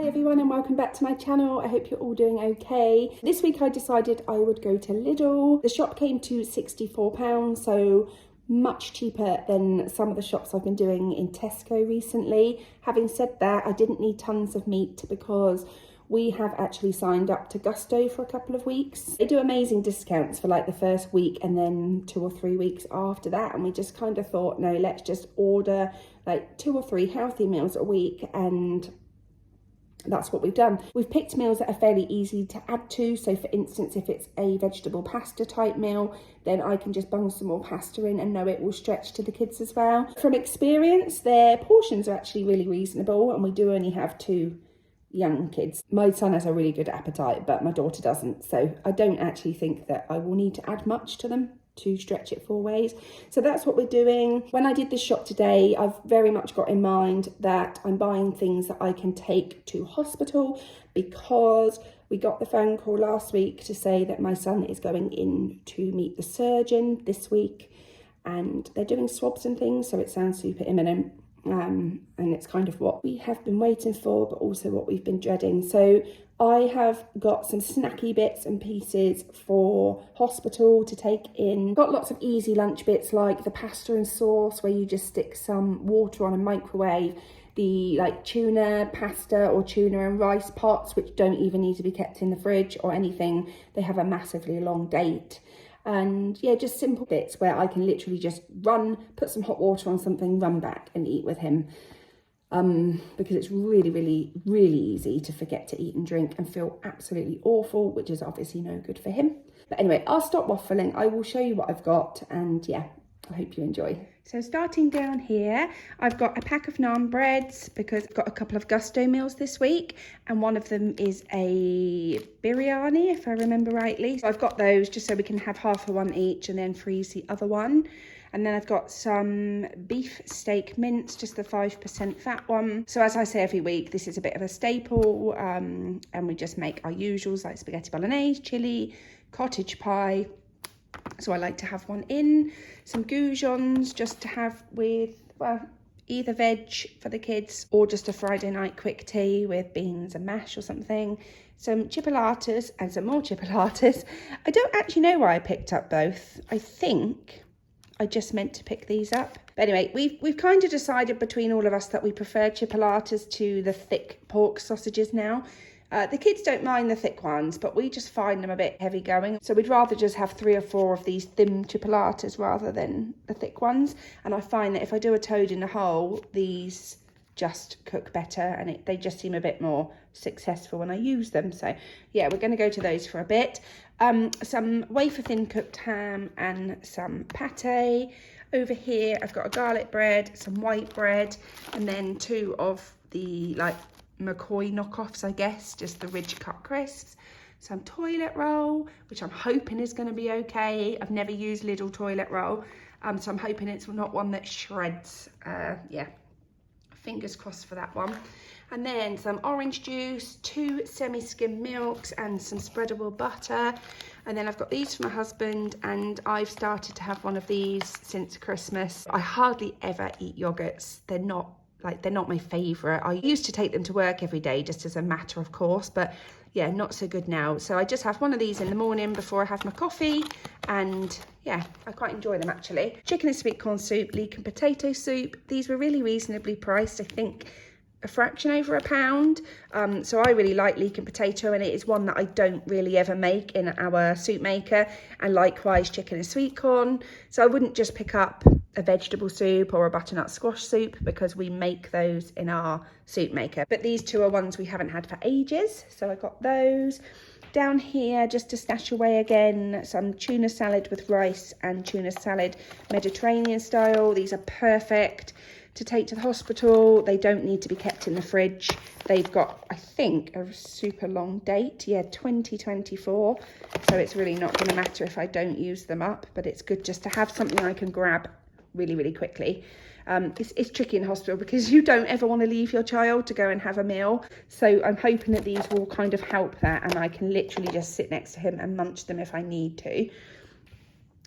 Hi everyone and welcome back to my channel. I hope you're all doing okay. This week I decided I would go to Lidl. The shop came to £64, so much cheaper than some of the shops I've been doing in Tesco recently. Having said that, I didn't need tons of meat because we have actually signed up to Gusto for a couple of weeks. They do amazing discounts for like the first week and then 2 or 3 weeks after that. And we just kind of thought, no, let's just order like 2 or 3 healthy meals a week, and that's what we've done. We've picked meals that are fairly easy to add to. So for instance, if it's a vegetable pasta type meal, then I can just bung some more pasta in and know it will stretch to the kids as well. From experience, their portions are actually really reasonable, and we do only have 2 young kids. My son has a really good appetite, but my daughter doesn't. So I don't actually think that I will need to add much to them to stretch it 4 ways. So that's what we're doing. When I did this shop today, I've very much got in mind that I'm buying things that I can take to hospital, because we got the phone call last week to say that my son is going in to meet the surgeon this week, and they're doing swabs and things, so it sounds super imminent. And it's kind of what we have been waiting for, but also what we've been dreading. So I have got some snacky bits and pieces for hospital to take in. Got lots of easy lunch bits like the pasta and sauce where you just stick some water on a microwave, the like tuna pasta or tuna and rice pots, which don't even need to be kept in the fridge or anything. They have a massively long date. And yeah, just simple bits where I can literally just run, put some hot water on something, run back and eat with him. Because it's really easy to forget to eat and drink and feel absolutely awful, which is obviously no good for him. But anyway, I'll stop waffling. I will show you what I've got, and yeah, I hope you enjoy. So starting down here, I've got a pack of naan breads because I've got a couple of Gusto meals this week, and one of them is a biryani, if I remember rightly. So I've got those just so we can have half of one each and then freeze the other one. And then I've got some beef steak mince, just the 5% fat one. So as I say every week, this is a bit of a staple, and we just make our usuals like spaghetti bolognese, chili, cottage pie. So I like to have one in, some goujons just to have with, well, either veg for the kids or just a Friday night quick tea with beans and mash or something. Some chipolatas and some more chipolatas. I don't actually know why I picked up both. I think I just meant to pick these up. But anyway, we've kind of decided between all of us that we prefer chipolatas to the thick pork sausages now. The kids don't mind the thick ones, but we just find them a bit heavy going. So we'd rather just have 3 or 4 of these thin chipolatas rather than the thick ones. And I find that if I do a toad in the hole, these just cook better, and they just seem a bit more successful when I use them. So yeah, we're going to go to those for a bit. Some wafer thin cooked ham and some pate. Over here I've got a garlic bread, some white bread, and then 2 of the like McCoy knockoffs, I guess, just the ridge cut crisps. Some toilet roll, which I'm hoping is going to be okay. I've never used Lidl toilet roll, so I'm hoping it's not one that shreds. Yeah, fingers crossed for that one. And then some orange juice, 2 semi-skim milks and some spreadable butter. And then I've got these for my husband, and I've started to have one of these since Christmas. I hardly ever eat yogurts. They're not my favourite. I used to take them to work every day just as a matter of course, but yeah, not so good now. So I just have one of these in the morning before I have my coffee, and yeah, I quite enjoy them actually. Chicken and sweet corn soup, leek and potato soup. These were really reasonably priced, I think a fraction over £1. So I really like leek and potato, and it is one that I don't really ever make in our soup maker, and likewise chicken and sweet corn. So I wouldn't just pick up a vegetable soup or a butternut squash soup because we make those in our soup maker. But these 2 are ones we haven't had for ages, so I got those. Down here, just to stash away again, some tuna salad with rice and tuna salad Mediterranean style. These are perfect to take to the hospital. They don't need to be kept in the fridge. They've got, I think, a super long date. Yeah, 2024. So it's really not going to matter if I don't use them up, but it's good just to have something I can grab really quickly. It's tricky in hospital because you don't ever want to leave your child to go and have a meal. So I'm hoping that these will kind of help that, and I can literally just sit next to him and munch them if I need to.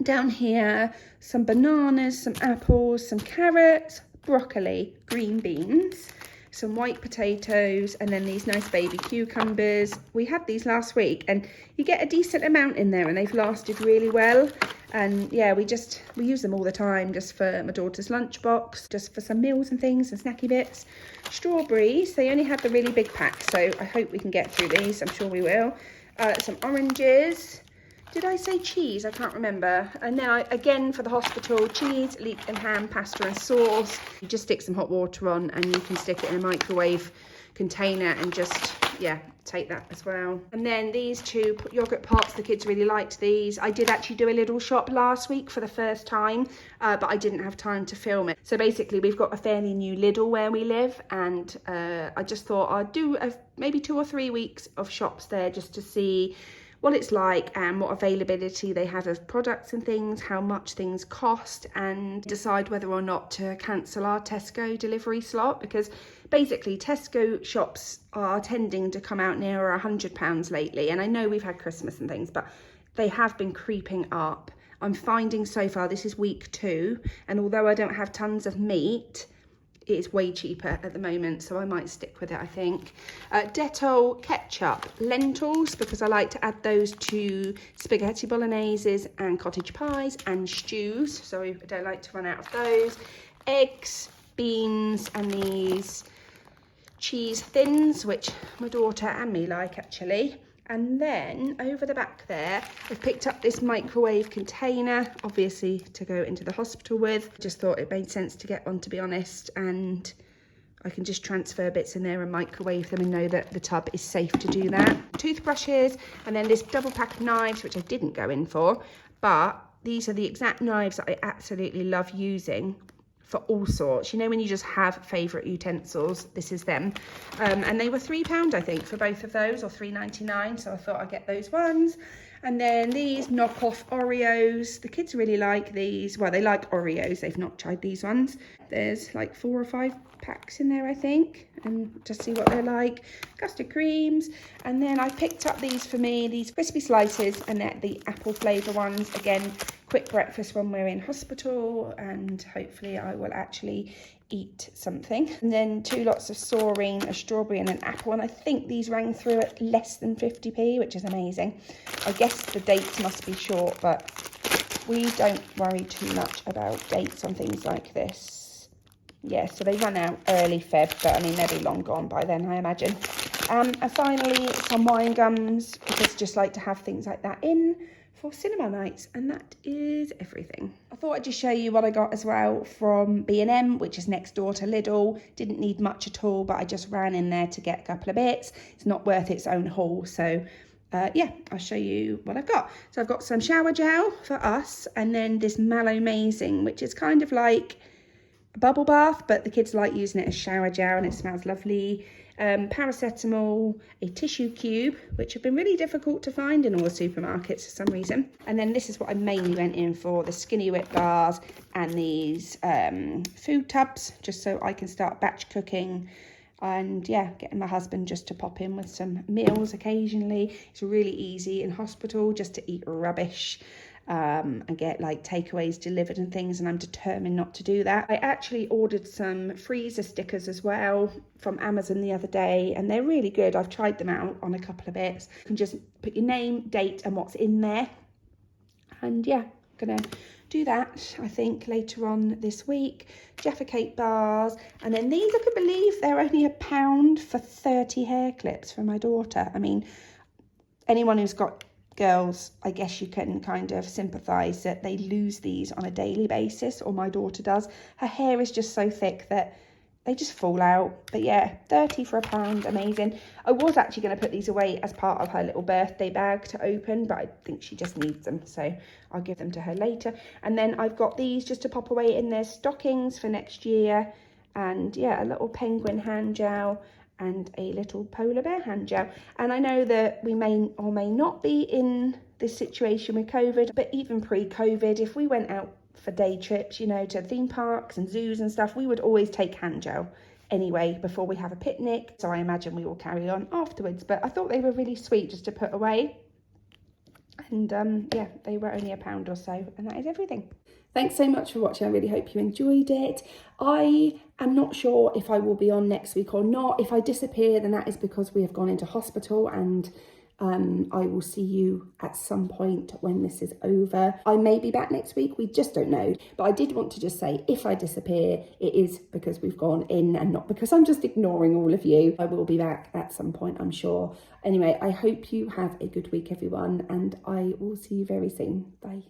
Down here, some bananas, some apples, some carrots, broccoli, green beans, some white potatoes, and then these nice baby cucumbers. We had these last week and you get a decent amount in there and they've lasted really well. And yeah, we use them all the time, just for my daughter's lunchbox, just for some meals and things and snacky bits. Strawberries, they only had the really big pack, so I hope we can get through these. I'm sure we will. Some oranges. Did I say cheese? I can't remember. And then again for the hospital, cheese, leek and ham, pasta and sauce. You just stick some hot water on and you can stick it in a microwave container and just, yeah, take that as well. And then these two yogurt pots, the kids really liked these. I did actually do a Lidl shop last week for the first time, but I didn't have time to film it. So basically we've got a fairly new Lidl where we live, and I just thought I'd do maybe 2 or 3 weeks of shops there just to see what it's like and what availability they have of products and things, how much things cost, and decide whether or not to cancel our Tesco delivery slot, because basically Tesco shops are tending to come out nearer £100 lately. And I know we've had Christmas and things, but they have been creeping up. I'm finding so far, this is week 2, and although I don't have tons of meat, it is way cheaper at the moment, so I might stick with it, I think. Dettol ketchup, lentils, because I like to add those to spaghetti bologneses and cottage pies and stews, so I don't like to run out of those. Eggs, beans, and these cheese thins, which my daughter and me like actually. And then over the back there, I've picked up this microwave container, obviously to go into the hospital with. Just thought it made sense to get one, to be honest, and I can just transfer bits in there and microwave them and know that the tub is safe to do that. Toothbrushes, and then this double pack of knives, which I didn't go in for, but these are the exact knives that I absolutely love using for all sorts. You know, when you just have favourite utensils, this is them. And they were £3, I think, for both of those, or £3.99, so I thought I'd get those ones. And then these knockoff Oreos. The kids really like these. Well, they like Oreos. They've not tried these ones. There's like 4 or 5 packs in there, I think, and just see what they're like. Custard creams. And then I picked up these for me, these crispy slices, and they're the apple flavour ones. Again, quick breakfast when we're in hospital, and hopefully I will actually eat something. And then 2 lots of saurine, a strawberry and an apple, and I think these rang through at less than 50p, which is amazing. I guess the dates must be short, but we don't worry too much about dates on things like this. Yeah, so they run out early Feb, but I mean they'll be long gone by then, I imagine. And finally some wine gums, because I just like to have things like that in for cinema nights, and that is everything. I thought I'd just show you what I got as well from B&M, which is next door to Lidl. Didn't need much at all, but I just ran in there to get a couple of bits. It's not worth its own haul, so yeah, I'll show you what I've got. So I've got some shower gel for us, and then this Malomazing, which is kind of like a bubble bath, but the kids like using it as shower gel and it smells lovely. Paracetamol, a tissue cube, which have been really difficult to find in all the supermarkets for some reason. And then this is what I mainly went in for, the Skinny Whip bars and these food tubs, just so I can start batch cooking. And yeah, getting my husband just to pop in with some meals occasionally. It's really easy in hospital just to eat rubbish and get like takeaways delivered and things, and I'm determined not to do that. I actually ordered some freezer stickers as well from Amazon the other day, and they're really good. I've tried them out on a couple of bits. You can just put your name, date and what's in there, and yeah, gonna do that I think later on this week. Jaffa Cake bars, and then these, I can believe they're only £1 for 30 hair clips for my daughter. I mean, anyone who's got girls, I guess you can kind of sympathise that they lose these on a daily basis, or my daughter does. Her hair is just so thick that they just fall out. But yeah, 30 for £1, amazing. I was actually going to put these away as part of her little birthday bag to open, but I think she just needs them, so I'll give them to her later. And then I've got these just to pop away in their stockings for next year, and yeah, a little penguin hand gel and a little polar bear hand gel. And I know that we may or may not be in this situation with COVID, but even pre-COVID, if we went out for day trips, you know, to theme parks and zoos and stuff, we would always take hand gel anyway before we have a picnic. So I imagine we will carry on afterwards, but I thought they were really sweet just to put away. And yeah, they were only £1 or so, and that is everything. Thanks so much for watching. I really hope you enjoyed it. I am not sure if I will be on next week or not. If I disappear, then that is because we have gone into hospital, and I will see you at some point when this is over. I may be back next week, we just don't know. But I did want to just say, if I disappear, it is because we've gone in and not because I'm just ignoring all of you. I will be back at some point, I'm sure. Anyway, I hope you have a good week, everyone, and I will see you very soon. Bye.